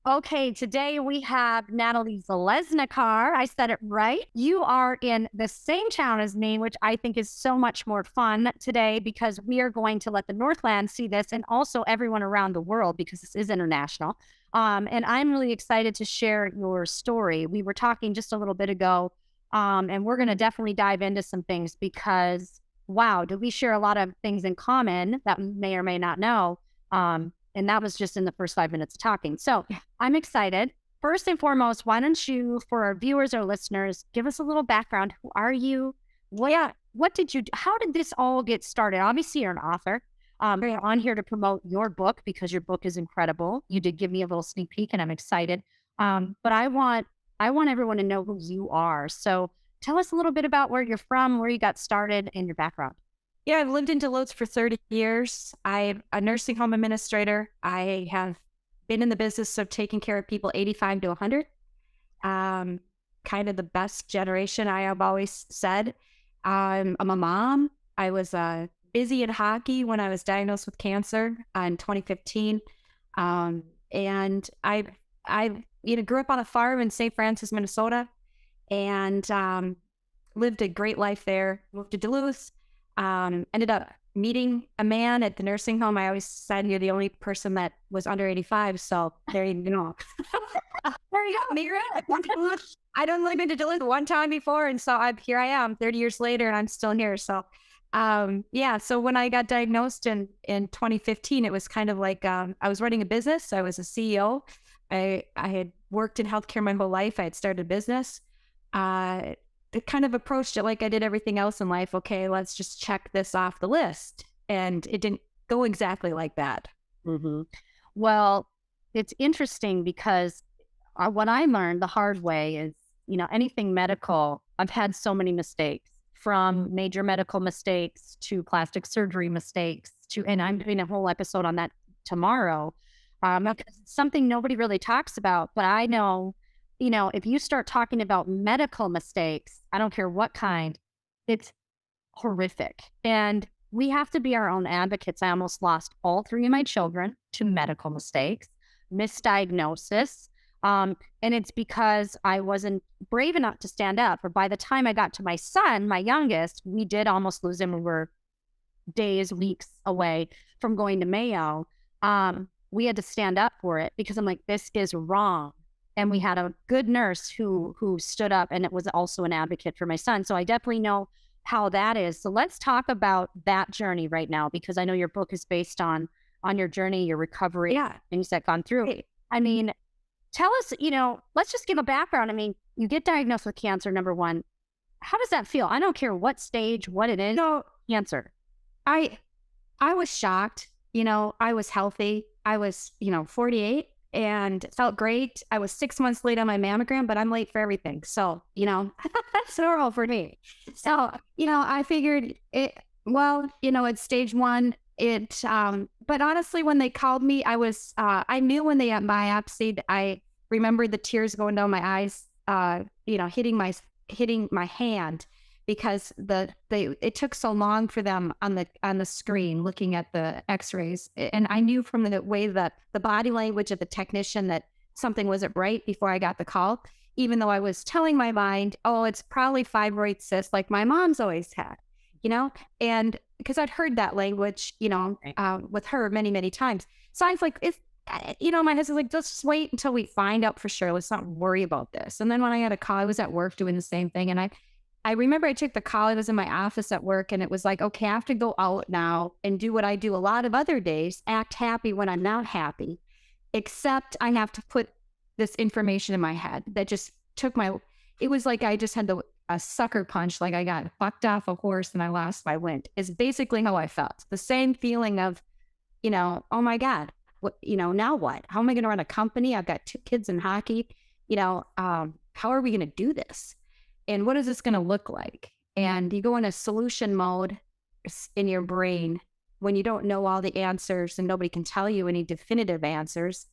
Okay, today we have Natalie Zeleznikar. I said it right. You are in the same town as me, which I think is so much more fun today because we are going to let the Northland see this and also everyone around the world because this is international. And I'm really excited to share your story. We were talking just a little bit ago, and we're going to definitely dive into some things because, wow, do we share a lot of things in common that we may or may not know. And that was just in the first 5 minutes of talking. So I'm excited. First and foremost, why don't you, for our viewers or listeners, give us a little background. Who are you? What did you do? How did this all get started? Obviously, you're an author. You're on here to promote your book because your book is incredible. You did give me a little sneak peek, and I'm excited. But I want everyone to know who you are. So tell us a little bit about where you're from, where you got started, and your background. Yeah, I've lived in Duluth for 30 years. I'm a nursing home administrator. I have been in the business of taking care of people 85 to 100. Um, Kind of the best generation, I have always said. I'm a mom. I was busy in hockey when I was diagnosed with cancer in 2015. And I grew up on a farm in St. Francis, Minnesota, and lived a great life there. Moved to Duluth. Ended up meeting a man at the nursing home. I always said you're the only person that was under 85. So there you go. There you go. Mira. I'd only been to Duluth one time before. And so here I am 30 years later and I'm still here. So, yeah. So when I got diagnosed in 2015, it was kind of like, I was running a business. I was a CEO. I had worked in healthcare my whole life. I had started a business. It kind of approached it like I did everything else in life. Okay, let's just check this off the list. And it didn't go exactly like that. Mm-hmm. Well, it's interesting because what I learned the hard way is, anything medical, I've had so many mistakes from major medical mistakes to plastic surgery mistakes and I'm doing a whole episode on that tomorrow. Because it's something nobody really talks about, but I know, if you start talking about medical mistakes, I don't care what kind, it's horrific. And we have to be our own advocates. I almost lost all three of my children to medical mistakes, misdiagnosis. And it's because I wasn't brave enough to stand up. Or by the time I got to my son, my youngest, we did almost lose him. We were days, weeks away from going to Mayo. We had to stand up for it because I'm like, this is wrong. And we had a good nurse who stood up and it was also an advocate for my son. So I definitely know how that is. So let's talk about that journey right now, because I know your book is based on your journey, your recovery, things that gone through. I mean, tell us, let's just give a background. I mean, you get diagnosed with cancer, number one. How does that feel? I don't care what stage, what it is. No, Cancer. I was shocked. I was healthy. I was, 48 and felt great. I was 6 months late on my mammogram, but I'm late for everything. So, that's normal for me. So, I figured it's stage one. But honestly, when they called me, I knew when they had biopsied, I remembered the tears going down my eyes, hitting my hand because it took so long for them on the screen looking at the x-rays. And I knew from the way that the body language of the technician that something wasn't right before I got the call, even though I was telling my mind, oh, it's probably fibroid cyst like my mom's always had, and because I'd heard that language, with her many, many times. So I was like, my husband's like, let's just wait until we find out for sure. Let's not worry about this. And then when I had a call, I was at work doing the same thing. And I remember I took the call. I was in my office at work and it was like, okay, I have to go out now and do what I do a lot of other days, act happy when I'm not happy, except I have to put this information in my head that just it was like I just had a sucker punch, like I got fucked off a horse and I lost my wind, is basically how I felt. The same feeling of, oh my God, what, now what? How am I going to run a company? I've got 2 kids in hockey, how are we going to do this? And what is this going to look like? And you go in a solution mode in your brain when you don't know all the answers and nobody can tell you any definitive answers.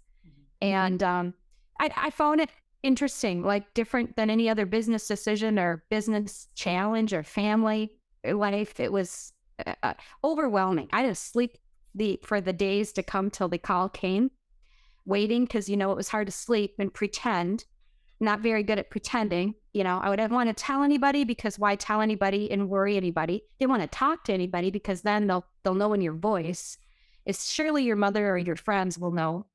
And I found it interesting, like different than any other business decision or business challenge or family life. It was overwhelming. I didn't sleep for the days to come till the call came. waiting because, it was hard to sleep and pretend. Not very good at pretending. I wouldn't want to tell anybody because why tell anybody and worry anybody? Didn't want to talk to anybody because then they'll know in your voice. It's surely your mother or your friends will know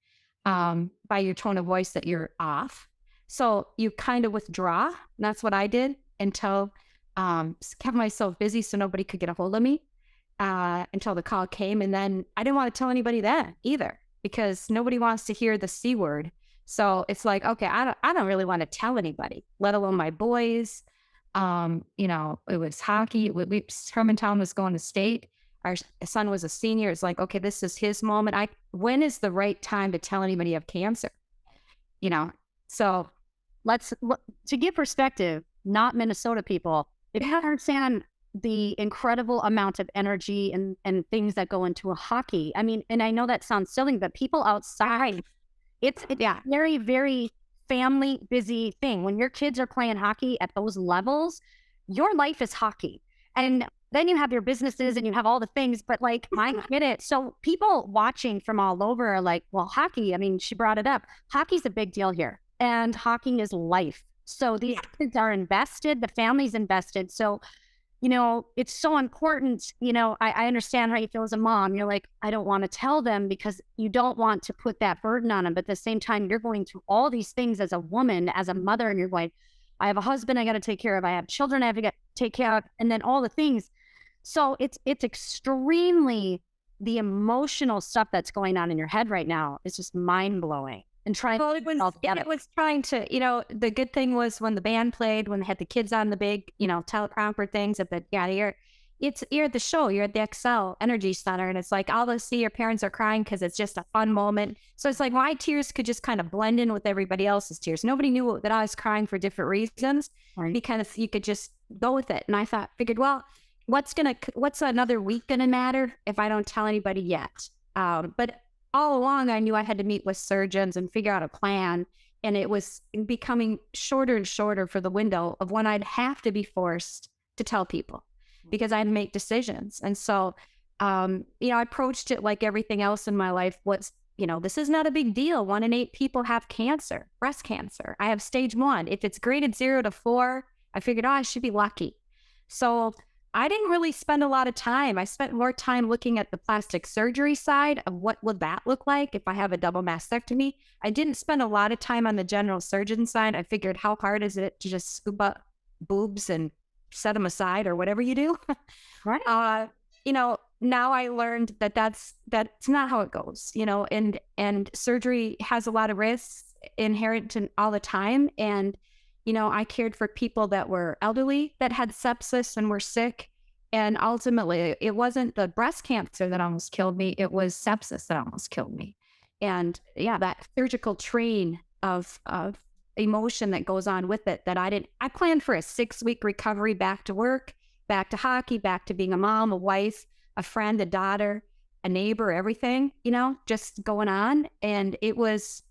by your tone of voice that you're off. So you kind of withdraw. And that's what I did until kept myself busy so nobody could get a hold of me until the call came. And then I didn't want to tell anybody that either because nobody wants to hear the C word. So it's like, okay, I don't really want to tell anybody, let alone my boys. It was hockey. Hermantown was going to state. Our son was a senior. It's like, okay, this is his moment. When is the right time to tell anybody you have cancer? So to give perspective, not Minnesota people, if you understand the incredible amount of energy and things that go into a hockey. I mean, and I know that sounds silly, but people outside, it's very, very family busy thing. When your kids are playing hockey at those levels, your life is hockey. And then you have your businesses and you have all the things, but like, I get it. So people watching from all over are like, well, hockey, I mean, she brought it up. Hockey's a big deal here and hockey is life. So these kids are invested, the family's invested. So, it's so important. I understand how you feel as a mom. You're like, I don't want to tell them because you don't want to put that burden on them. But at the same time, you're going through all these things as a woman, as a mother, and you're going, I have a husband I got to take care of. I have children I have to take care of, and then all the things. So it's extremely, the emotional stuff that's going on in your head right now is just mind blowing. And trying. Well, it was trying to, the good thing was when the band played, when they had the kids on the big, teleprompter things at you're at the show, you're at the Excel Energy Center, and it's like all to see your parents are crying because it's just a fun moment. So it's like my tears could just kind of blend in with everybody else's tears. Nobody knew that I was crying for different reasons because you could just go with it. And I figured, well, what's another week gonna matter if I don't tell anybody yet? But all along, I knew I had to meet with surgeons and figure out a plan. And it was becoming shorter and shorter for the window of when I'd have to be forced to tell people because I had to make decisions. And so, I approached it like everything else in my life was, this is not a big deal. 1 in 8 people have cancer, breast cancer. I have stage 1. If it's graded 0 to 4, I figured, I should be lucky. So I didn't really spend a lot of time. I spent more time looking at the plastic surgery side of what would that look like if I have a double mastectomy. I didn't spend a lot of time on the general surgeon side. I figured, how hard is it to just scoop up boobs and set them aside or whatever you do? Right. Now I learned that's not how it goes, and surgery has a lot of risks inherent in all the time. And I cared for people that were elderly that had sepsis and were sick. And ultimately, it wasn't the breast cancer that almost killed me. It was sepsis that almost killed me. And that surgical train of emotion that goes on with it that I planned for a 6-week recovery back to work, back to hockey, back to being a mom, a wife, a friend, a daughter, a neighbor, everything, just going on. And it was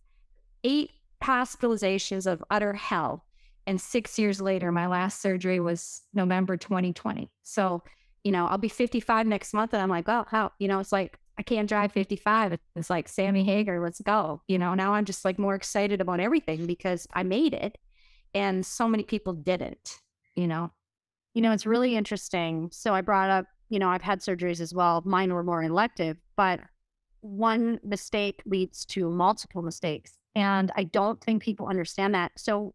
8 hospitalizations of utter hell. And 6 years later, my last surgery was November 2020. So, I'll be 55 next month. And I'm like, oh, how, it's like, I can't drive 55. It's like Sammy Hagar, let's go. Now I'm just like more excited about everything because I made it. And so many people didn't, It's really interesting. So I brought up, I've had surgeries as well. Mine were more elective, but one mistake leads to multiple mistakes. And I don't think people understand that. So,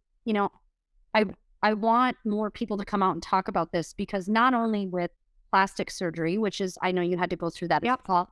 I want more people to come out and talk about this because not only with plastic surgery, which is, I know you had to go through that as well.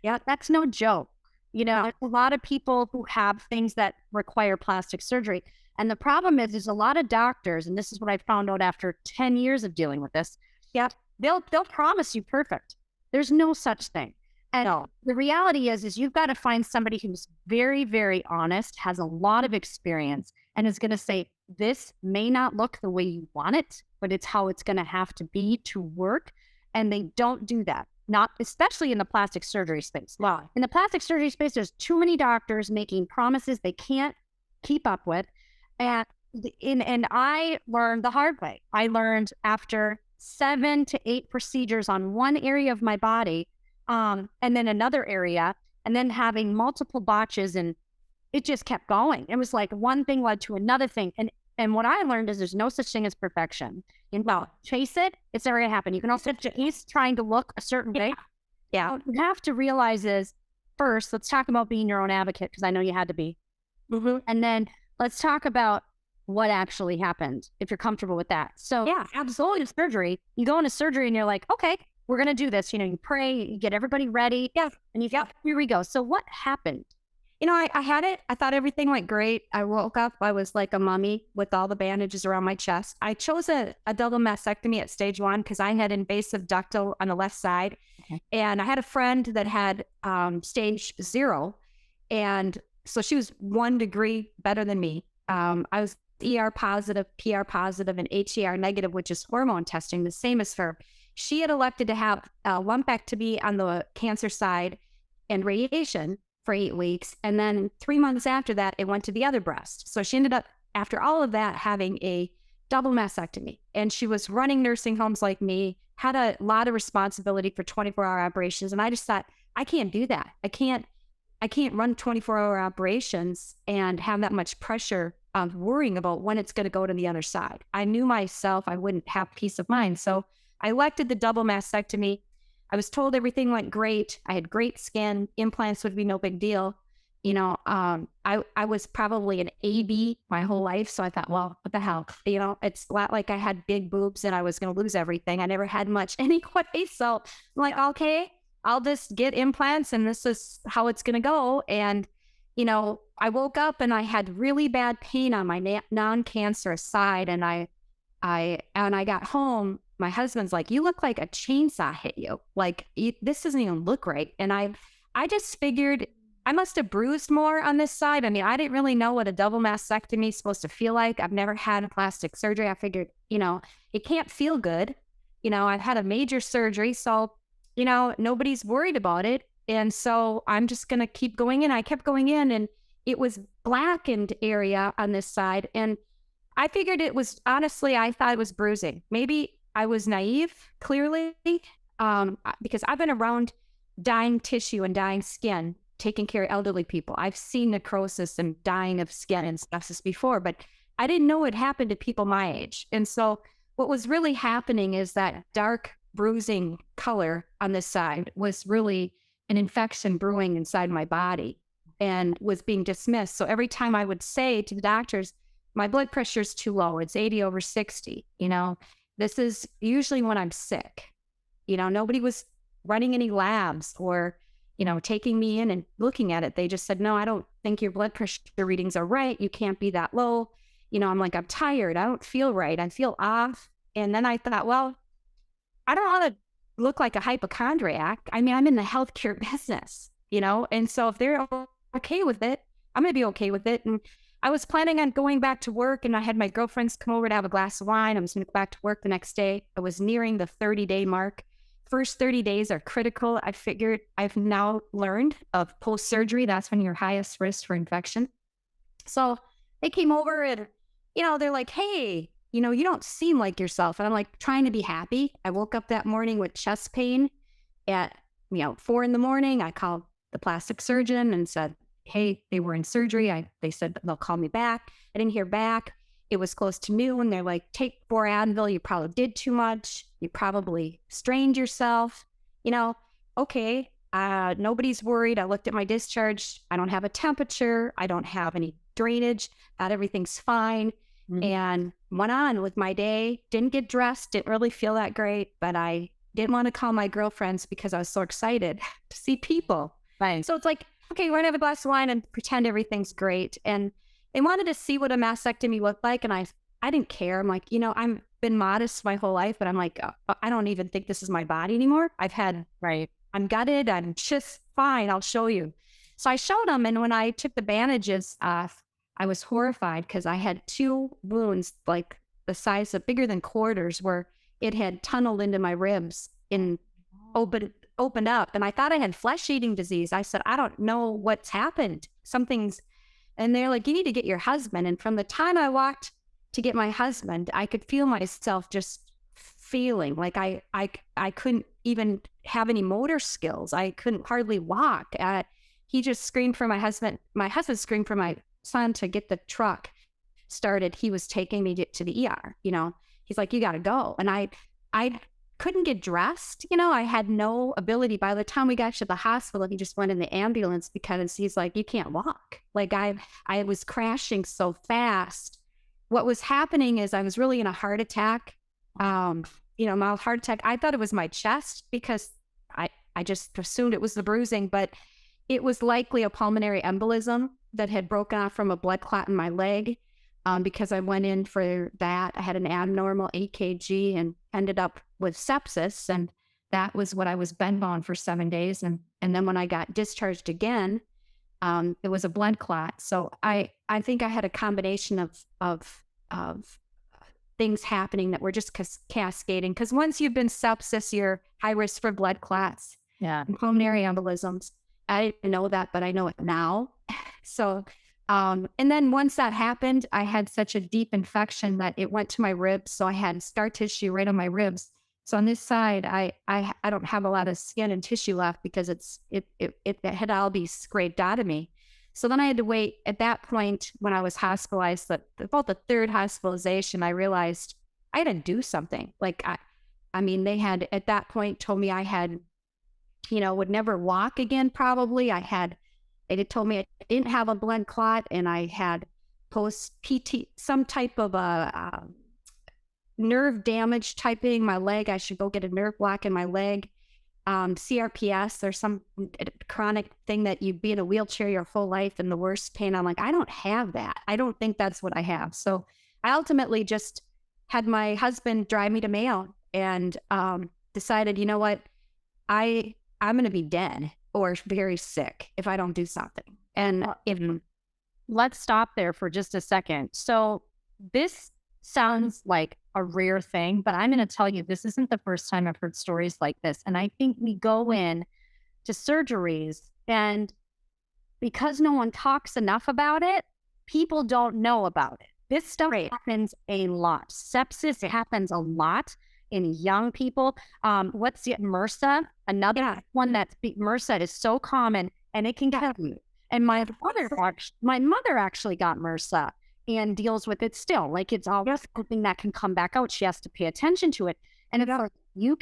Yeah, that's no joke. A lot of people who have things that require plastic surgery. And the problem is, there's a lot of doctors, and this is what I found out after 10 years of dealing with this. Yeah, they'll promise you perfect. There's no such thing. And the reality is you've got to find somebody who's very, very honest, has a lot of experience, and is going to say, this may not look the way you want it, but it's how it's going to have to be to work. And they don't do that. Not especially in the plastic surgery space. Wow. In the plastic surgery space, there's too many doctors making promises they can't keep up with. And I learned the hard way. I learned after 7 to 8 procedures on one area of my body, and then another area, and then having multiple botches in it just kept going. It was like one thing led to another thing. And what I learned is there's no such thing as perfection. You know, chase it, it's never gonna happen. You can also chase trying to look a certain way. Yeah. What you have to realize is first, let's talk about being your own advocate, because I know you had to be. And then let's talk about what actually happened, if you're comfortable with that. So Yeah, absolutely, surgery, you go into surgery and you're like, okay, we're going to do this. You know, you pray, you get everybody ready. Yeah. And you got, here we go. So what happened? You know, I had it. I thought everything went great. I woke up. I was like a mummy with all the bandages around my chest. I chose a double mastectomy at stage 1 because I had invasive ductal on the left side. Okay. And I had a friend that had stage 0. And so she was 1 degree better than me. I was ER positive, PR positive, and HER negative, which is hormone testing, the same as her. She had elected to have a lumpectomy on the cancer side and radiation for 8 weeks. And then 3 months after that, it went to the other breast. So she ended up, after all of that, having a double mastectomy. And she was running nursing homes like me, had a lot of responsibility for 24-hour operations. And I just thought, I can't do that. I can't run 24-hour operations and have that much pressure of worrying about when it's going to go to the other side. I knew myself, I wouldn't have peace of mind. So I elected the double mastectomy. I was told everything went great. I had great skin. Implants would be no big deal. You know, I was probably an AB my whole life. So I thought, well, what the hell? You know, it's not like I had big boobs and I was going to lose everything. I never had much anyway. So I'm like, okay, I'll just get implants and this is how it's going to go. And, you know, I woke up and I had really bad pain on my non-cancerous side. And I got home. My husband's like, you look like a chainsaw hit you. Like, this doesn't even look right. And I just figured I must have bruised more on this side. I mean, I didn't really know what a double mastectomy is supposed to feel like. I've never had a plastic surgery. I figured, you know, it can't feel good. You know, I've had a major surgery, so, you know, nobody's worried about it. And so I'm just going to keep going in. I kept going in and it was blackened area on this side. And I figured it was, honestly, I thought it was bruising. Maybe I was naive, clearly, because I've been around dying tissue and dying skin, taking care of elderly people. I've seen necrosis and dying of skin and sepsis before, but I didn't know it happened to people my age. And so what was really happening is that dark bruising color on this side was really an infection brewing inside my body and was being dismissed. So every time I would say to the doctors, my blood pressure is too low, it's 80/60, you know, this is usually when I'm sick. You know, nobody was running any labs or, you know, taking me in and looking at it. They just said, no, I don't think your blood pressure readings are right. You can't be that low. You know, I'm like, I'm tired. I don't feel right. I feel off. And then I thought, well, I don't want to look like a hypochondriac. I mean, I'm in the healthcare business, you know, and so if they're okay with it, I'm going to be okay with it. And I was planning on going back to work, and I had my girlfriends come over to have a glass of wine. I was going to go back to work the next day. I was nearing the 30-day mark. First 30 days are critical. I figured I've now learned of post-surgery. That's when you're highest risk for infection. So they came over and, you know, they're like, hey, you know, you don't seem like yourself. And I'm like trying to be happy. I woke up that morning with chest pain at, 4 a.m. I called the plastic surgeon and said, hey, they were in surgery. They said they'll call me back. I didn't hear back. It was close to noon. They're like, take 4 Advil. You probably did too much. You probably strained yourself. You know, okay. Nobody's worried. I looked at my discharge. I don't have a temperature. I don't have any drainage. Thought everything's fine. Mm-hmm. And went on with my day. Didn't get dressed. Didn't really feel that great. But I didn't want to call my girlfriends because I was so excited to see people. Right. So it's like, okay, we're going to have a glass of wine and pretend everything's great. And they wanted to see what a mastectomy looked like. And I didn't care. I'm like, I've been modest my whole life, but I'm like, I don't even think this is my body anymore. I'm gutted. I'm just fine. I'll show you. So I showed them. And when I took the bandages off, I was horrified because I had 2 wounds, like the size of bigger than quarters, where it had tunneled into my ribs and opened up. And I thought I had flesh-eating disease. I said, I don't know what's happened. And they're like, you need to get your husband. And from the time I walked to get my husband, I could feel myself just feeling like I couldn't even have any motor skills. I couldn't hardly walk. he just screamed for my husband. My husband screamed for my son to get the truck started. He was taking me to the ER, he's like, you got to go. And I couldn't get dressed. I had no ability. By the time we got to the hospital, he just went in the ambulance because he's like, you can't walk. Like I was crashing so fast. What was happening is I was really in a heart attack, mild heart attack. I thought it was my chest because I just assumed it was the bruising, but it was likely a pulmonary embolism that had broken off from a blood clot in my leg. Because I went in for that. I had an abnormal EKG and ended up with sepsis. And that was what I was bent on for 7 days. And then when I got discharged again, it was a blood clot. So I think I had a combination of things happening that were just cascading. Because once you've been sepsis, you're high risk for blood clots, and pulmonary embolisms. I didn't know that, but I know it now. So, and then once that happened, I had such a deep infection that it went to my ribs. So I had scar tissue right on my ribs. So on this side, I don't have a lot of skin and tissue left because it had all be scraped out of me. So then I had to wait. At that point, when I was hospitalized, about the third hospitalization, I realized I had to do something. Like I mean, they had at that point told me I had, would never walk again. Probably they had told me I didn't have a blood clot and I had post PT, some type of a nerve damage type thing in my leg. I should go get a nerve block in my leg. CRPS or some chronic thing that you'd be in a wheelchair your whole life and the worst pain. I'm like, I don't have that. I don't think that's what I have. So I ultimately just had my husband drive me to Mayo and decided, you know what, I'm going to be dead or very sick if I don't do something. And let's stop there for just a second. So this sounds like a rare thing, but I'm going to tell you, this isn't the first time I've heard stories like this. And I think we go in to surgeries and because no one talks enough about it, people don't know about it. This stuff happens a lot. Sepsis happens a lot in young people. What's the MRSA? Another one that's MRSA is so common and it can kill you. And my mother actually got MRSA and deals with it still. Like it's always something that can come back out. She has to pay attention to it. And it's like, you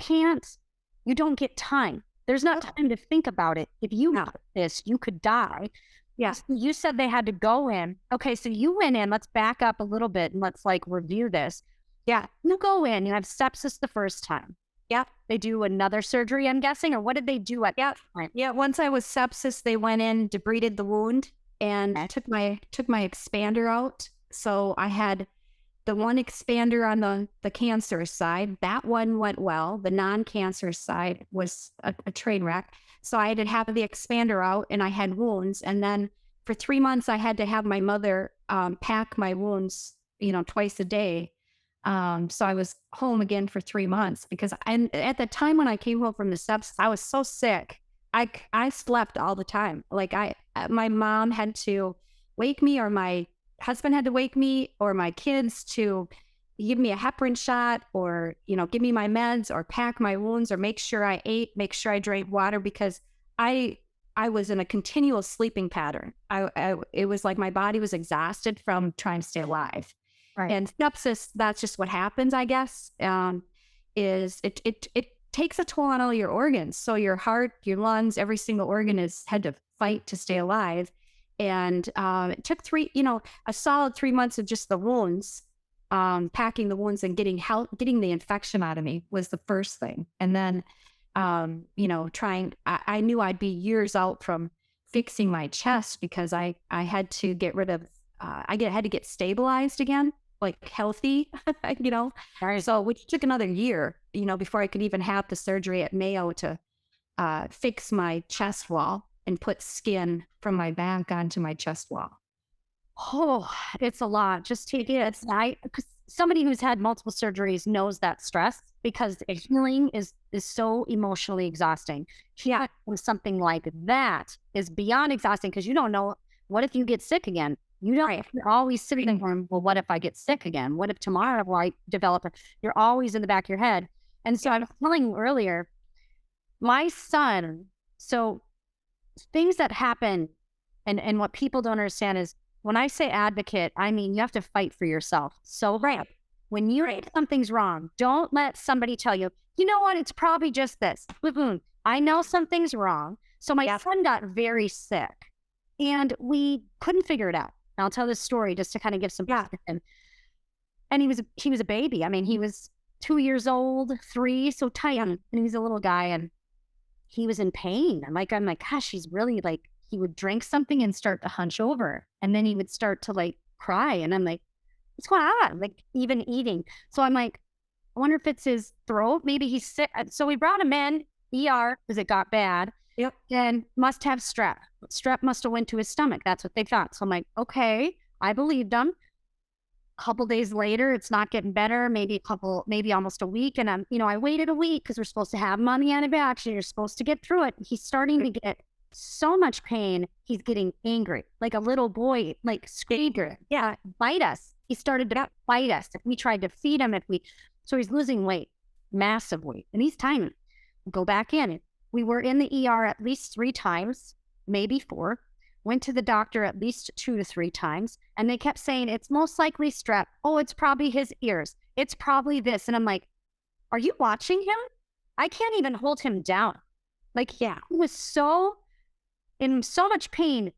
don't get time. There's not time to think about it. If you got this, you could die. Yes. You said they had to go in. Okay. So you went in, let's back up a little bit and let's review this. Yeah. You go in, you have sepsis the first time. Yeah. They do another surgery, I'm guessing, or what did they do at that time? Yeah. Once I was sepsis, they went in, debrided the wound and took my expander out. So I had the one expander on the cancer side. That one went well. The non-cancer side was a train wreck. So I had to have the expander out and I had wounds. And then for 3 months, I had to have my mother pack my wounds, twice a day. So I was home again for 3 months because at the time when I came home from the sepsis, I was so sick. I slept all the time. Like my mom had to wake me or my husband had to wake me or my kids to give me a heparin shot or, give me my meds or pack my wounds or make sure I ate, make sure I drank water because I was in a continual sleeping pattern. It was like my body was exhausted from trying to stay alive. Right. And sepsis, that's just what happens, I guess, is it takes a toll on all your organs. So your heart, your lungs, every single organ had to fight to stay alive. And it took a solid 3 months of just the wounds, packing the wounds and getting the infection out of me was the first thing. And then, I knew I'd be years out from fixing my chest because I had to get rid of, had to get stabilized again, like healthy, Right. So which took another year, before I could even have the surgery at Mayo to fix my chest wall and put skin from my back onto my chest wall. Oh, it's a lot. Just take it. Because somebody who's had multiple surgeries knows that stress because healing is so emotionally exhausting. Yeah, something like that is beyond exhausting because you don't know what if you get sick again. You don't. You're always sitting there. Well, what if I get sick again? What if tomorrow I develop it? You're always in the back of your head. And so I was telling you earlier, my son. So things that happen, and what people don't understand is when I say advocate, I mean you have to fight for yourself. So Right. when you Right. something's wrong, don't let somebody tell you, you know what, it's probably just this. Boom. I know something's wrong. So my Yep. son got very sick and we couldn't figure it out. And I'll tell this story just to kind of give some Yeah. perspective. And he was a baby. I mean, he was 2 years old, three, so tiny, and he's a little guy, and he was in pain. I'm like, gosh, he's really like, he would drink something and start to hunch over, and then he would start to like cry, and I'm like, what's going on? Like even eating. So I'm like, I wonder if it's his throat. Maybe he's sick. So we brought him in ER because it got bad, Yep. and must have strep. Strep must have went to his stomach. That's what they thought. So I'm like, okay, I believed them. Couple days later, it's not getting better, maybe almost a week. And I waited a week because we're supposed to have him on the antibiotics. You're supposed to get through it. He's starting to get so much pain. He's getting angry, like a little boy, like screaming, yeah, bite us. He started to bite us. If we tried to feed him, so he's losing weight, massive weight, and he's tiny. Go back in. We were in the ER at least 3 times, maybe 4. Went to the doctor at least 2 to 3 times, and they kept saying, it's most likely strep. Oh, it's probably his ears. It's probably this. And I'm like, are you watching him? I can't even hold him down. Like, yeah, he was in so much pain.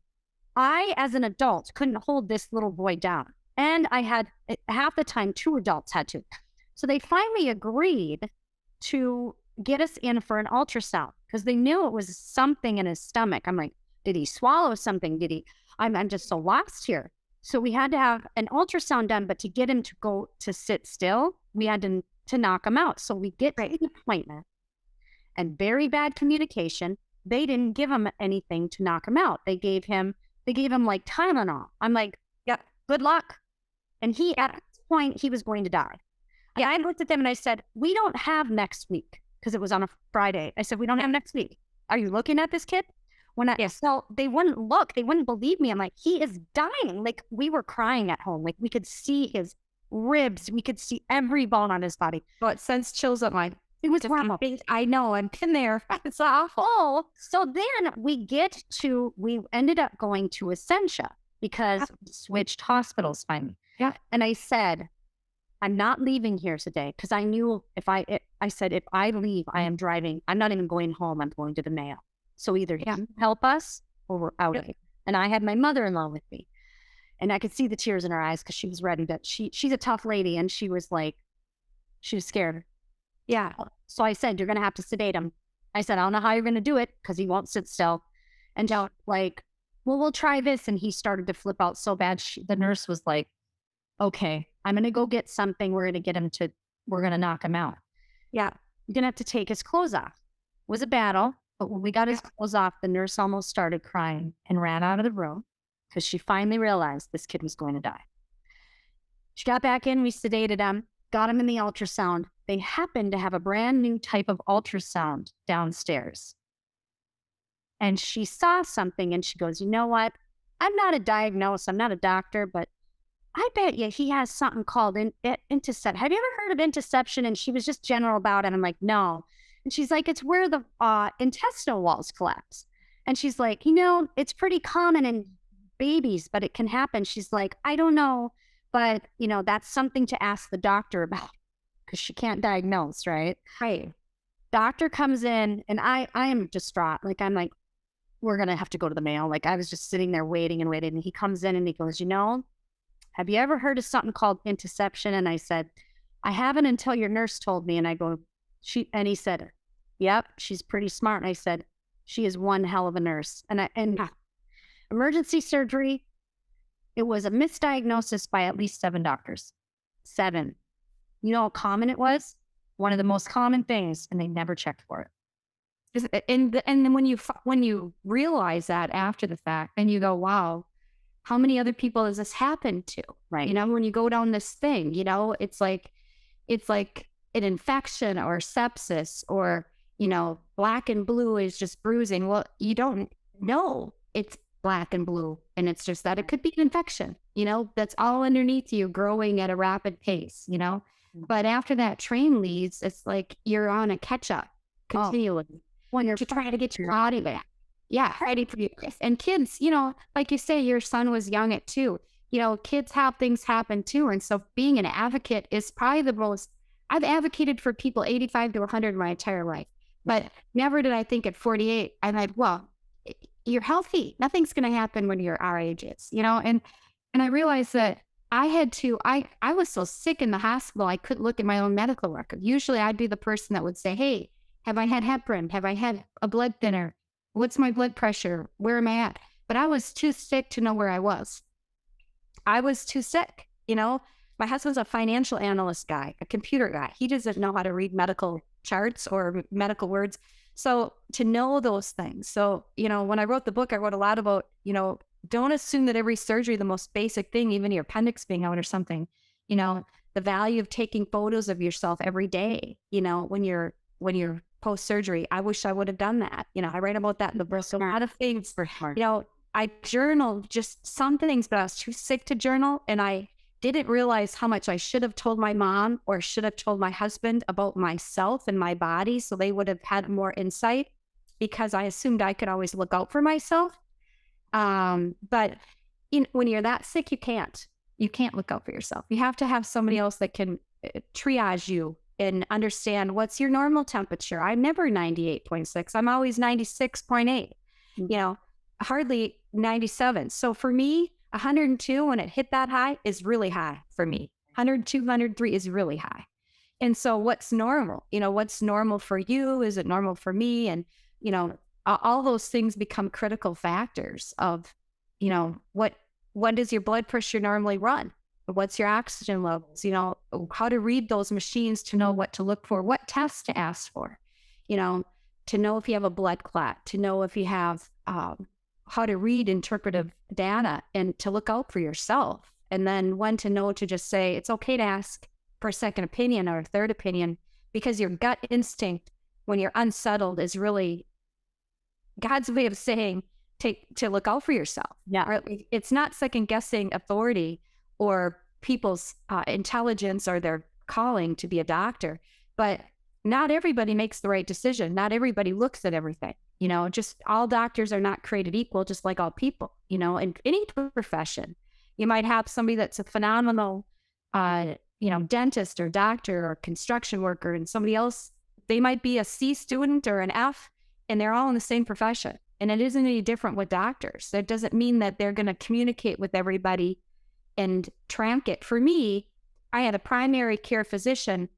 I, as an adult, couldn't hold this little boy down. And I had half the time 2 adults had to. So they finally agreed to get us in for an ultrasound because they knew it was something in his stomach. I'm like, did he swallow something? I'm just so lost here. So we had to have an ultrasound done, but to get him to go to sit still, we had to knock him out. So we get to the appointment, and very bad communication. They didn't give him anything to knock him out. They gave him like Tylenol. I'm like, yeah, good luck. And at this point, he was going to die. Yeah, I looked at them and I said, we don't have next week because it was on a Friday. I said, we don't have next week. Are you looking at this kid? So they wouldn't look, they wouldn't believe me. I'm like, he is dying. Like we were crying at home. Like we could see his ribs. We could see every bone on his body. Oh, it sends chills up my. It was horrible. I know. I've been there. It's awful. Oh, so then we ended up going to Essentia because we switched hospitals finally. Yeah. And I said, I'm not leaving here today because I knew I said, if I leave, I am driving. I'm not even going home. I'm going to the Mayo. So either you help us or we're out of here. And I had my mother-in-law with me, and I could see the tears in her eyes because she was ready to, she's a tough lady, and she was scared. Yeah. So I said, you're going to have to sedate him. I said, I don't know how you're going to do it because he won't sit still. And like, well, we'll try this. And he started to flip out so bad. The nurse was like, okay, I'm going to go get something. We're going to knock him out. Yeah. You're going to have to take his clothes off. It was a battle. But when we got his clothes off, the nurse almost started crying and ran out of the room because she finally realized this kid was going to die. She got back in, we sedated him, got him in the ultrasound. They happened to have a brand new type of ultrasound downstairs. And she saw something and she goes, you know what? I'm not a diagnose, I'm not a doctor, but I bet you he has something called intussusception. Have you ever heard of intussusception? And she was just general about it. I'm like, no. And she's like, it's where the intestinal walls collapse. And she's like, it's pretty common in babies, but it can happen. She's like, I don't know, but that's something to ask the doctor about because she can't diagnose, right? Right. Doctor comes in and I am distraught. Like, I'm like, we're going to have to go to the Mayo. Like I was just sitting there waiting. And he comes in and he goes, have you ever heard of something called intussusception? And I said, I haven't until your nurse told me. And I go, and he said, yep, she's pretty smart. And I said, she is one hell of a nurse. And emergency surgery, it was a misdiagnosis by at least 7 doctors. 7. You know how common it was? One of the most common things, and they never checked for it. And then when you realize that after the fact, then you go, wow, how many other people has this happened to? Right. When you go down this thing, it's like an infection or sepsis or, black and blue is just bruising. Well, you don't know it's black and blue. And it's just that it could be an infection, that's all underneath you growing at a rapid pace, But after that train leaves, it's like you're on a catch up continually. When to try to get your body back. Yeah, ready for you. And kids, like you say, your son was young at 2. Kids have things happen too. And so being an advocate is probably the most, I've advocated for people 85 to 100 my entire life. But never did I think at 48, I'm like, well, you're healthy. Nothing's going to happen when you're our ages, and I realized that I was so sick in the hospital, I couldn't look at my own medical record. Usually I'd be the person that would say, hey, have I had heparin? Have I had a blood thinner? What's my blood pressure? Where am I at? But I was too sick to know where I was. I was too sick. My husband's a financial analyst guy, a computer guy. He doesn't know how to read medical charts or medical words. So to know those things. So, when I wrote the book, I wrote a lot about, don't assume that every surgery, the most basic thing, even your appendix being out or something, the value of taking photos of yourself every day, when you're post-surgery. I wish I would have done that. I write about that in the book. So a lot of things, For sure. I journaled just some things, but I was too sick to journal. And I didn't realize how much I should have told my mom or should have told my husband about myself and my body. So they would have had more insight because I assumed I could always look out for myself. But when you're that sick, you can't look out for yourself. You have to have somebody else that can triage you and understand what's your normal temperature. I'm never 98.6. I'm always 96.8, hardly 97. So for me, 102, when it hit that high, is really high for me. 102, 103 is really high. And so what's normal? What's normal for you? Is it normal for me? And, all those things become critical factors of, what does your blood pressure normally run? What's your oxygen levels? How to read those machines to know what to look for, what tests to ask for, to know if you have a blood clot, to know if you have, how to read interpretive data and to look out for yourself. And then when to know to just say, it's okay to ask for a second opinion or a third opinion, because your gut instinct when you're unsettled is really God's way of saying to look out for yourself. Yeah. Or it's not second guessing authority or people's intelligence or their calling to be a doctor, but not everybody makes the right decision. Not everybody looks at everything. Just all doctors are not created equal, just like all people, in any profession. You might have somebody that's a phenomenal, dentist or doctor or construction worker, and somebody else, they might be a C student or an F, and they're all in the same profession. And it isn't any different with doctors. That doesn't mean that they're going to communicate with everybody and track it. For me, I had a primary care physician,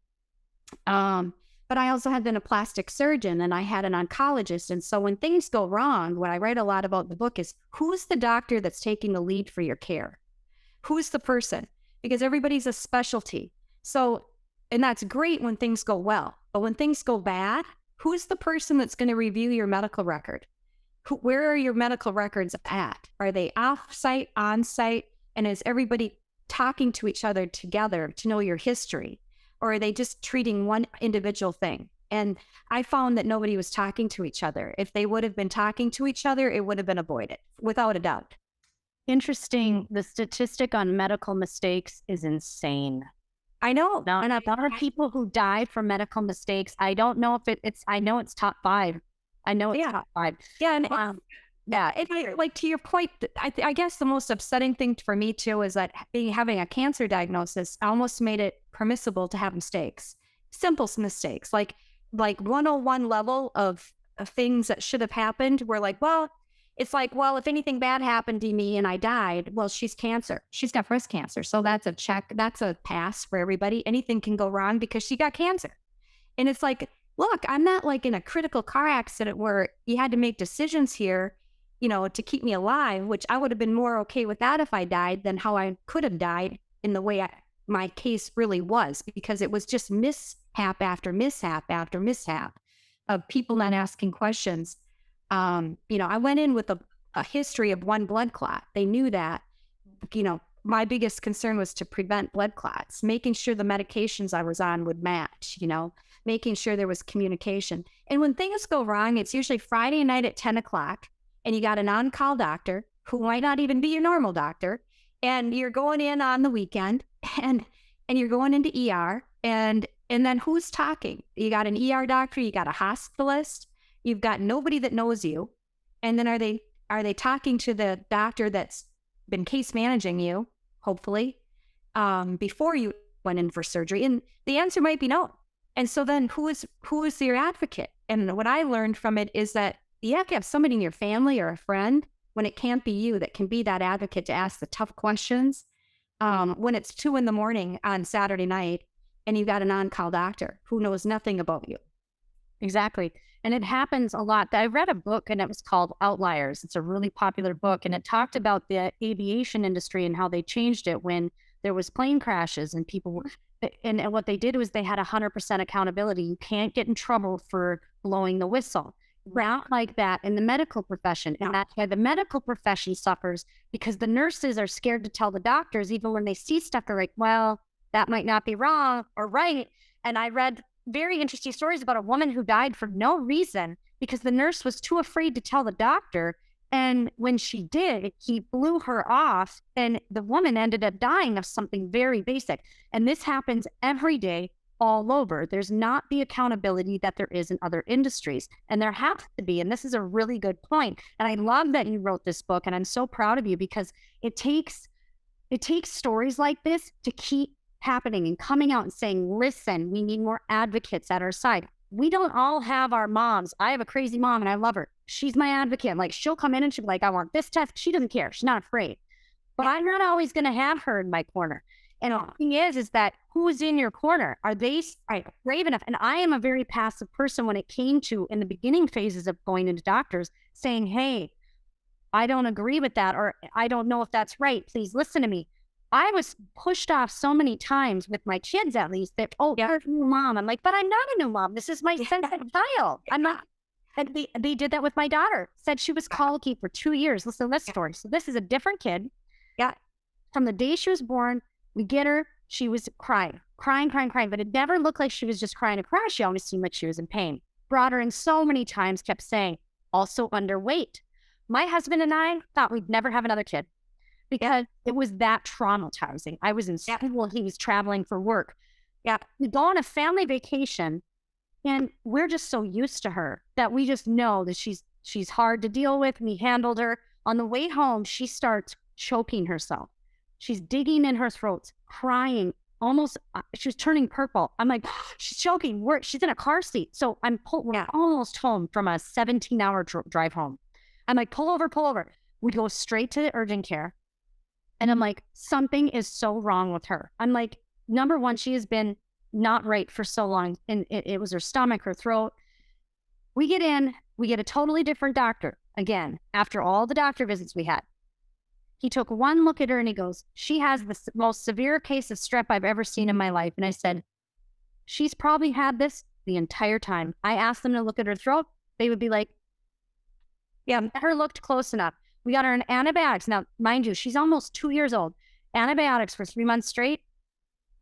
but I also had been a plastic surgeon and I had an oncologist. And so when things go wrong, what I write a lot about in the book is who's the doctor that's taking the lead for your care? Who's the person? Because everybody's a specialty. So, and that's great when things go well, but when things go bad, who's the person that's going to review your medical record? Where are your medical records at? Are they off-site, on-site? And is everybody talking to each other together to know your history? Or are they just treating one individual thing? And I found that nobody was talking to each other. If they would have been talking to each other, it would have been avoided, without a doubt. Interesting. The statistic on medical mistakes is insane. I know. Now, and a lot of people who die from medical mistakes, I don't know if I know it's top 5. I know it's top 5. Yeah. And like to your point, I guess the most upsetting thing for me too is that having a cancer diagnosis almost made it permissible to have mistakes, simple mistakes, like 101 level of things that should have happened. We're like, well, it's like, well, if anything bad happened to me and I died, well, she's cancer. She's got breast cancer. So that's a check. That's a pass for everybody. Anything can go wrong because she got cancer. And it's like, look, I'm not like in a critical car accident where you had to make decisions here, to keep me alive, which I would have been more okay with that if I died than how I could have died in the way my case really was, because it was just mishap after mishap after mishap of people not asking questions. I went in with a history of one blood clot. They knew that, my biggest concern was to prevent blood clots, making sure the medications I was on would match, making sure there was communication. And when things go wrong, it's usually Friday night at 10 o'clock and you got an on-call doctor who might not even be your normal doctor. And you're going in on the weekend and you're going into ER and then who's talking? You got an ER doctor, you got a hospitalist, you've got nobody that knows you. And then are they talking to the doctor that's been case managing you, hopefully, before you went in for surgery? And the answer might be no. And so then who is your advocate? And what I learned from it is that you have to have somebody in your family or a friend, when it can't be you, that can be that advocate to ask the tough questions. When it's 2 a.m. on Saturday night and you got an on-call doctor who knows nothing about you. Exactly. And it happens a lot. I read a book and it was called Outliers. It's a really popular book. And it talked about the aviation industry and how they changed it when there was plane crashes and people were, and what they did was they had 100% accountability. You can't get in trouble for blowing the whistle. Route like that in the medical profession. And that's why the medical profession suffers, because the nurses are scared to tell the doctors, even when they see stuff, they're like, well, that might not be wrong or right. And I read very interesting stories about a woman who died for no reason because the nurse was too afraid to tell the doctor. And when she did, he blew her off and the woman ended up dying of something very basic. And this happens every day all over. There's not the accountability that there is in other industries. And there has to be. And this is a really good point. And I love that you wrote this book. And I'm so proud of you because it takes stories like this to keep happening and coming out and saying, listen, we need more advocates at our side. We don't all have our moms. I have a crazy mom and I love her. She's my advocate. Like she'll come in and she'll be like, I want this test. She doesn't care. She's not afraid. But I'm not always going to have her in my corner. And the thing is that who's in your corner? Are they brave enough? And I am a very passive person when it came to in the beginning phases of going into doctors saying, hey, I don't agree with that, or I don't know if that's right. Please listen to me. I was pushed off so many times with my kids, at least, that, oh, you're a new mom. I'm like, but I'm not a new mom. This is my second child. I'm not. And they did that with my daughter. Said she was colicky for 2 years. Listen to this story. So this is a different kid. Yeah. From the day she was born, we get her. She was crying. But it never looked like she was just crying to cry. She always seemed like she was in pain. Brought her in so many times, kept saying, also underweight. My husband and I thought we'd never have another kid because it was that traumatizing. I was in school. He was traveling for work. Yeah. We go on a family vacation and we're just so used to her that we just know that she's hard to deal with. We handled her. On the way home, she starts choking herself. She's digging in her throat, crying, almost, she was turning purple. I'm like, she's choking. She's in a car seat. So we're almost home from a 17-hour drive home. I'm like, pull over. We go straight to the urgent care. And I'm like, something is so wrong with her. I'm like, number one, she has been not right for so long. And it was her stomach, her throat. We get a totally different doctor. Again, after all the doctor visits we had. He took one look at her and he goes, she has the most severe case of strep I've ever seen in my life. And I said, she's probably had this the entire time. I asked them to look at her throat. They would be like, yeah, her looked close enough. We got her on antibiotics. Now, mind you, she's almost 2 years old. Antibiotics for 3 months straight.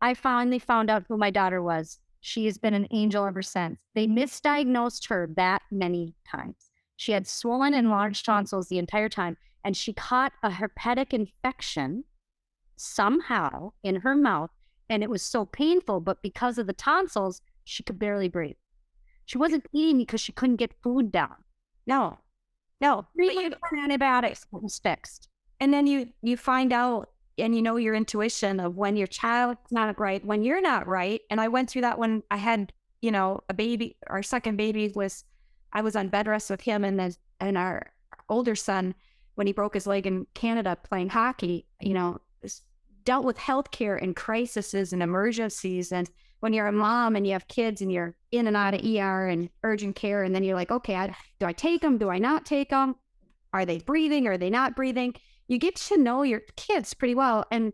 I finally found out who my daughter was. She has been an angel ever since. They misdiagnosed her that many times. She had swollen and enlarged tonsils the entire time. And she caught a herpetic infection somehow in her mouth. And it was so painful, but because of the tonsils, she could barely breathe. She wasn't eating because she couldn't get food down. No. 3 months of antibiotics was fixed. And then you find out and you know your intuition of when your child's not right, when you're not right. And I went through that when I had, a baby. Our second baby I was on bed rest with him and our older son, when he broke his leg in Canada playing hockey, dealt with healthcare and crises and emergencies. And when you're a mom and you have kids and you're in and out of ER and urgent care, and then you're like, okay, do I take them? Do I not take them? Are they breathing? Are they not breathing? You get to know your kids pretty well. And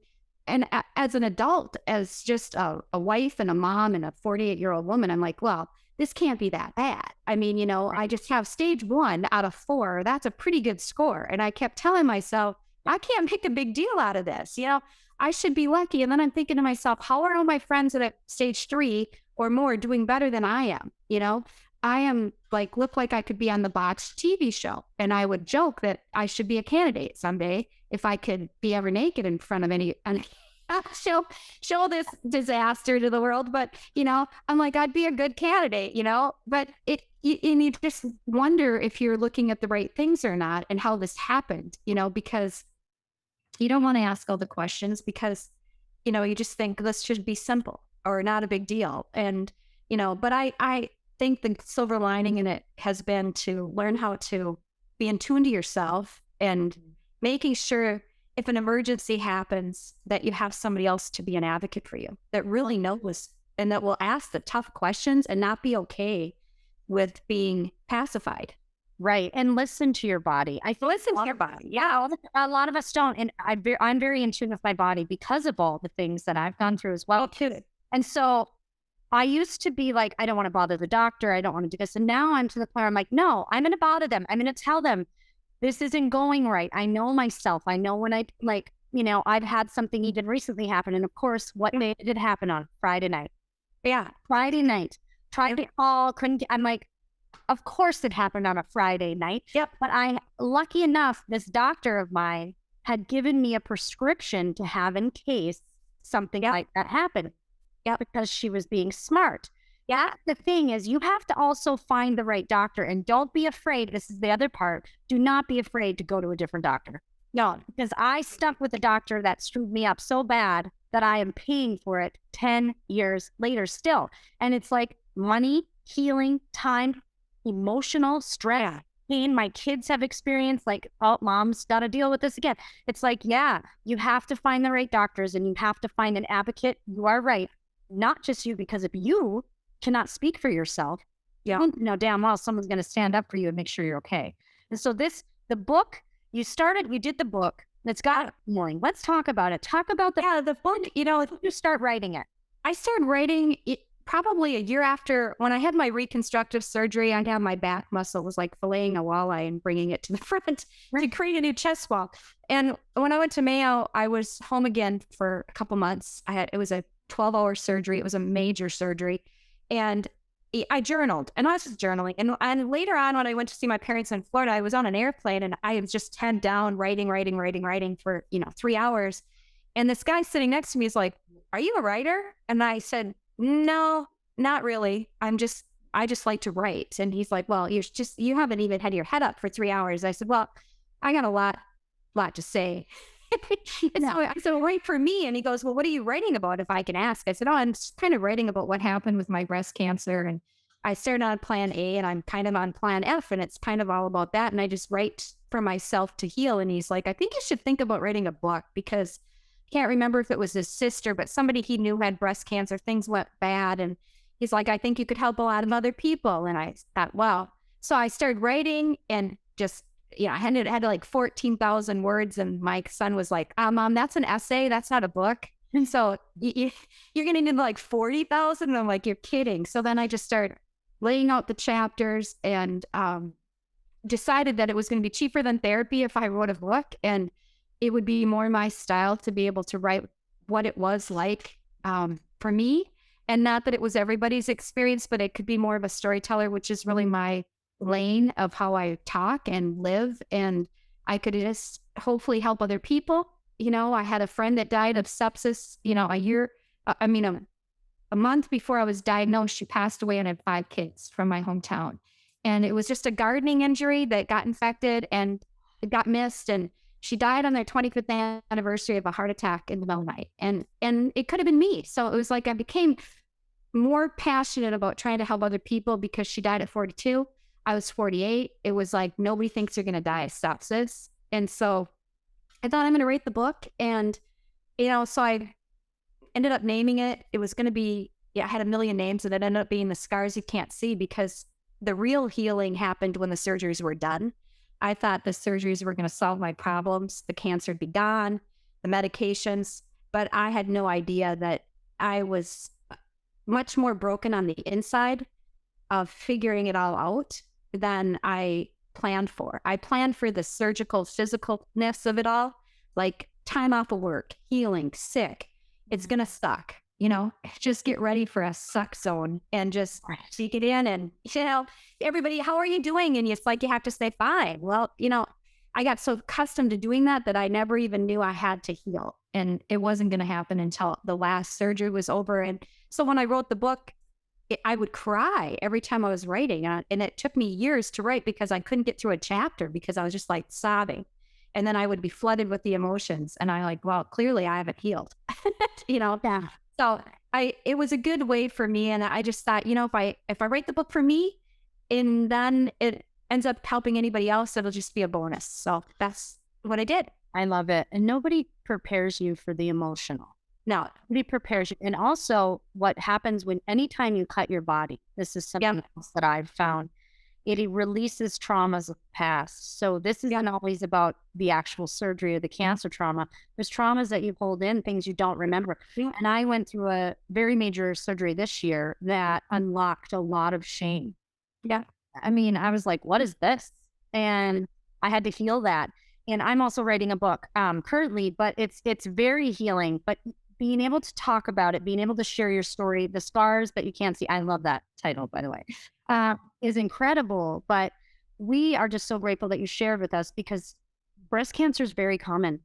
as an adult, as just a wife and a mom and a 48-year-old woman, I'm like, well, this can't be that bad. I mean, I just have stage 1 out of 4. That's a pretty good score. And I kept telling myself, I can't make a big deal out of this. I should be lucky. And then I'm thinking to myself, how are all my friends at a stage 3 or more doing better than I am? I am look like I could be on the botched TV show. And I would joke that I should be a candidate someday if I could be ever naked in front of any show show this disaster to the world. But I'm like, I'd be a good candidate, but and you just wonder if you're looking at the right things or not, and how this happened, because you don't want to ask all the questions, because you just think this should be simple or not a big deal. And but I think the silver lining in it has been to learn how to be in tune to yourself, and making sure if an emergency happens that you have somebody else to be an advocate for you, that really knows and that will ask the tough questions and not be okay with being pacified. Right. And listen to your body. I feel Listen to your body. yeah, a lot of us don't. And I'm very in tune with my body because of all the things that I've gone through as well. Too. And so I used to be like, I don't want to bother the doctor. I don't want to do this. And now I'm to the point where I'm like, no, I'm going to bother them. I'm going to tell them this isn't going right. I know myself. I know when I've had something even recently happen. And of course, what day did it happen on? Friday night. Yeah. Friday night. Tried to call, couldn't get, I'm like, of course it happened on a Friday night. Yep. But lucky enough, this doctor of mine had given me a prescription to have in case something like that happened. Yeah, because she was being smart. Yeah. The thing is, you have to also find the right doctor, and don't be afraid. This is the other part. Do not be afraid to go to a different doctor. No, because I stuck with a doctor that screwed me up so bad that I am paying for it 10 years later still. And it's like money, healing, time, emotional stress, pain my kids have experienced, like, oh, mom's got to deal with this again. It's like, yeah, you have to find the right doctors, and you have to find an advocate. You are right. Not just you, because if you cannot speak for yourself, you know damn well someone's going to stand up for you and make sure you're okay. And so the book, you did the book. It's got morning. Let's talk about it. Talk about the book, you start writing it. I started writing it probably a year after when I had my reconstructive surgery. I had my back muscle was like filleting a walleye and bringing it to the front to create a new chest wall. And when I went to Mayo, I was home again for a couple months. It was a 12-hour surgery. It was a major surgery. And I journaled, and I was just journaling. And later on, when I went to see my parents in Florida, I was on an airplane, and I was just head down writing for 3 hours. And this guy sitting next to me is like, "Are you a writer?" And I said, "No, not really. I just like to write." And he's like, "Well, you haven't even had your head up for 3 hours." I said, "Well, I got a lot to say." And so I said, "Well, write for me." And he goes, "Well, what are you writing about, if I can ask?" I said, "Oh, I'm just kind of writing about what happened with my breast cancer. And I started on plan A, and I'm kind of on plan F, and it's kind of all about that. And I just write for myself to heal." And he's like, "I think you should think about writing a book," because I can't remember if it was his sister, but somebody he knew had breast cancer. Things went bad. And he's like, "I think you could help a lot of other people." And I thought, wow. So I started writing, and just, I had like 14,000 words. And my son was like, "Mom, that's an essay. That's not a book." And so you're going to need like 40,000. And I'm like, "You're kidding." So then I just started laying out the chapters, and decided that it was going to be cheaper than therapy if I wrote a book. And it would be more my style to be able to write what it was like for me. And not that it was everybody's experience, but it could be more of a storyteller, which is really my lane of how I talk and live. And I could just hopefully help other people. I had a friend that died of sepsis, a month before I was diagnosed. She passed away, and I had 5 kids from my hometown. And it was just a gardening injury that got infected, and it got missed. And she died on their 25th anniversary of a heart attack in the middle of the night. And it could have been me. So it was like I became more passionate about trying to help other people, because she died at 42. I was 48. It was like, nobody thinks you're going to die of sepsis. And so I thought, I'm going to write the book. And, so I ended up naming it. It was going to be, I had a million names, and it ended up being The Scars You Can't See, because the real healing happened when the surgeries were done. I thought the surgeries were going to solve my problems. The cancer would be gone, the medications, but I had no idea that I was much more broken on the inside of figuring it all out than I planned for. I planned for the surgical physicalness of it all, like time off of work, healing, sick. It's going to suck, just get ready for a suck zone and just take it in. And, everybody, "How are you doing?" And it's like, you have to say, "Fine." Well, I got so accustomed to doing that that I never even knew I had to heal. And it wasn't going to happen until the last surgery was over. And so when I wrote the book, I would cry every time I was writing. And it took me years to write because I couldn't get through a chapter because I was just like sobbing. And then I would be flooded with the emotions. And I like, well, clearly I haven't healed, you know? Yeah. So it was a good way for me. And I just thought, if I write the book for me and then it ends up helping anybody else, it'll just be a bonus. So that's what I did. I love it. And nobody prepares you for the emotional. No. Nobody prepares you. And also what happens when anytime you cut your body, this is something else that I've found. It releases traumas of the past. So this isn't always about the actual surgery or the cancer trauma. There's traumas that you hold in, things you don't remember. And I went through a very major surgery this year that unlocked a lot of shame. Yeah. I mean, I was like, what is this? And I had to heal that. And I'm also writing a book currently, but it's very healing. But being able to talk about it, being able to share your story, the scars that you can't see. I love that title, by the way, is incredible. But we are just so grateful that you shared with us because breast cancer is very common.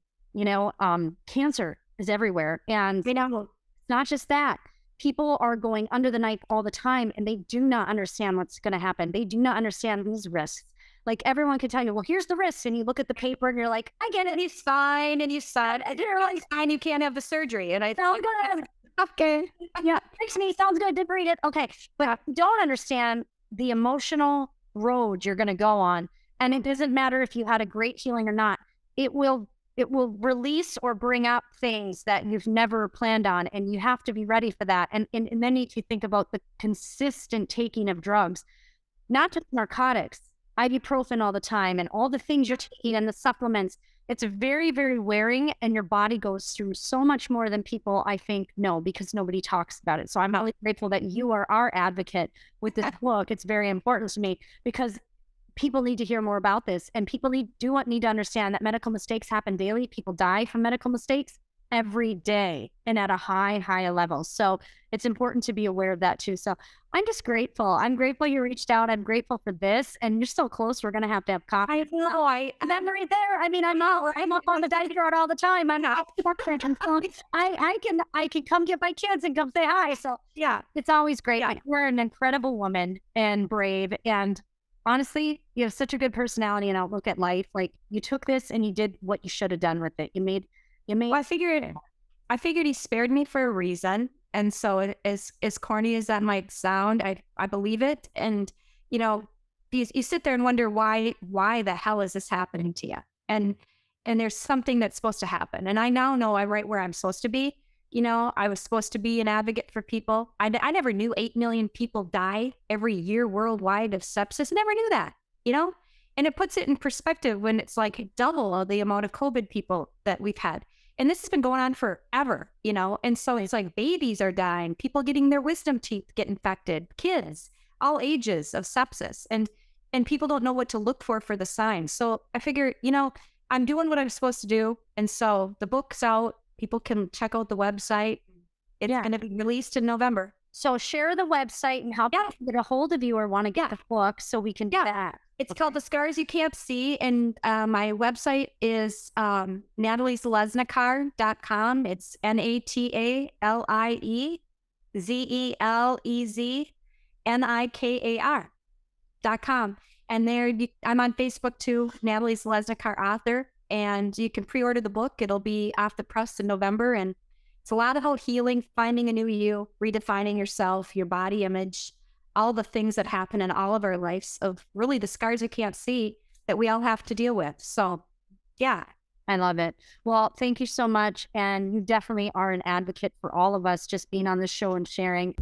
Cancer is everywhere. And it's not just that. People are going under the knife all the time and they do not understand what's going to happen. They do not understand these risks. Like everyone can tell you, well, here's the risks. And you look at the paper and you're like, I get it. He's fine. And you said, and you're like, fine, you can't have the surgery. And I thought, good. Okay. Yeah. Fix me. Sounds good. Didn't read it. Okay. But you don't understand the emotional road you're going to go on. And it doesn't matter if you had a great healing or not. It will release or bring up things that you've never planned on. And you have to be ready for that. And then if you think about the consistent taking of drugs, not just narcotics, ibuprofen all the time and all the things you're taking and the supplements, it's very, very wearing and your body goes through so much more than people, I think, know because nobody talks about it. So I'm really grateful that you are our advocate with this book. It's very important to me because people need to hear more about this and people need to understand that medical mistakes happen daily. People die from medical mistakes every day and at a high level. So it's important to be aware of that too. So I'm just grateful. I'm grateful you reached out. I'm grateful for this. And you're so close. We're going to have coffee. I know. I'm right there. I mean, I'm up on the diet chart all the time. I'm not. I can come get my kids and come say hi. So yeah, it's always great. Yeah. You're an incredible woman and brave. And honestly, you have such a good personality and outlook at life. Like you took this and you did what you should have done with it. Well, I figured he spared me for a reason. And so as corny as that might sound, I believe it. And, you sit there and wonder why the hell is this happening to you? And there's something that's supposed to happen. And I now know I'm right where I'm supposed to be. I was supposed to be an advocate for people. I never knew 8 million people die every year worldwide of sepsis. Never knew that, and it puts it in perspective when it's like double of the amount of COVID people that we've had. And this has been going on forever, and so it's like babies are dying, people getting their wisdom teeth get infected, kids, all ages of sepsis, and people don't know what to look for the signs. So I figure, I'm doing what I'm supposed to do. And so the book's out. People can check out the website. It's going to be released in November. So share the website and how people get a hold of you or want to get the book so we can do that. It's called The Scars You Can't See. And my website is NatalieZeleznikar.com. It's NatalieZeleznikar.com. And there I'm on Facebook too, Natalie Zeleznikar author. And you can pre-order the book. It'll be off the press in November. And it's a lot about healing, finding a new you, redefining yourself, your body image, all the things that happen in all of our lives of really the scars you can't see that we all have to deal with. So, yeah. I love it. Well, thank you so much. And you definitely are an advocate for all of us just being on the show and sharing.